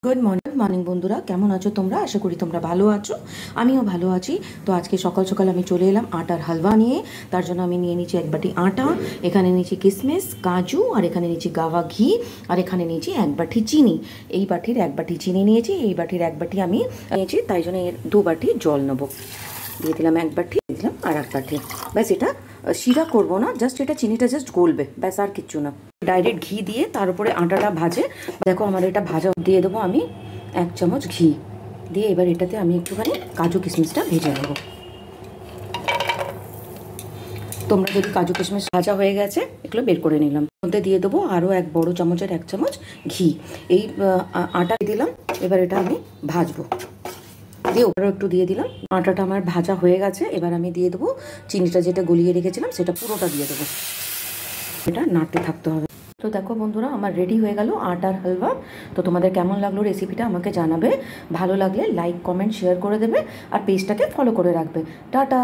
Good morning বন্ধুরা, কেমন আছো তোমরা? আশা করি তোমরা ভালো আছো, আমিও ভালো আছি। তো আজকে সকাল সকাল আমি চলে এলাম আটার হালুয়া নিয়ে। তার জন্য আমি নিয়ে নিয়েছি এক বাটি আটা, এখানে নিয়েছি কিশমিশ, কাজু, আর এখানে নিয়েছি গাওয়া ঘি, আর এখানে নিয়েছি এক বাটি চিনি। এই বাটির এক বাটি চিনি নিয়েছি, এই বাটির এক বাটি আমি নিয়েছি, তাই জন্য এর 2 বাটি জল নেবো। দিয়ে দিলাম এক বাটি, দিলাম আর এক বাটি। ব্যাস, এটা শিরা করবো না, জাস্ট এটা চিনিটা জাস্ট গলবে, ব্যাস, আর কিচ্ছু না। ডাইরেক্ট ঘি দিয়ে তার উপরে আটাটা ভাজে। দেখো আমার এটা ভাজা, দিয়ে দেবো আমি 1 চামচ ঘি দিয়ে। এবার এটাতে আমি একটুখানি কাজু কিশমিশটা ভেজে নেব। তোমরা যদি কাজু কিশমিশ ভাজা হয়ে গেছে, এগুলো বের করে নিলাম। মধ্যে দিয়ে দেবো আরও 1 বড় চামচের 1 চামচ ঘি। এই আটা দিলাম, এবার এটা আমি ভাজবো। দিয়ে ওপরে একটু দিয়ে দিলাম। আটাটা আমার ভাজা হয়ে গেছে, এবার আমি দিয়ে দেবো চিনিটা, যেটা গলিয়ে রেখেছিলাম সেটা পুরোটা দিয়ে দেবো। এটা নাড়তে থাকতে হবে। তো দেখো বন্ধুরা, আমার রেডি হয়ে গেল আটার হালুয়া। তো তোমাদের কেমন লাগলো রেসিপিটা আমাকে জানাবে। ভালো লাগলে লাইক, কমেন্ট, শেয়ার করে দেবে, আর পেজটাকে ফলো করে রাখবে। টাটা।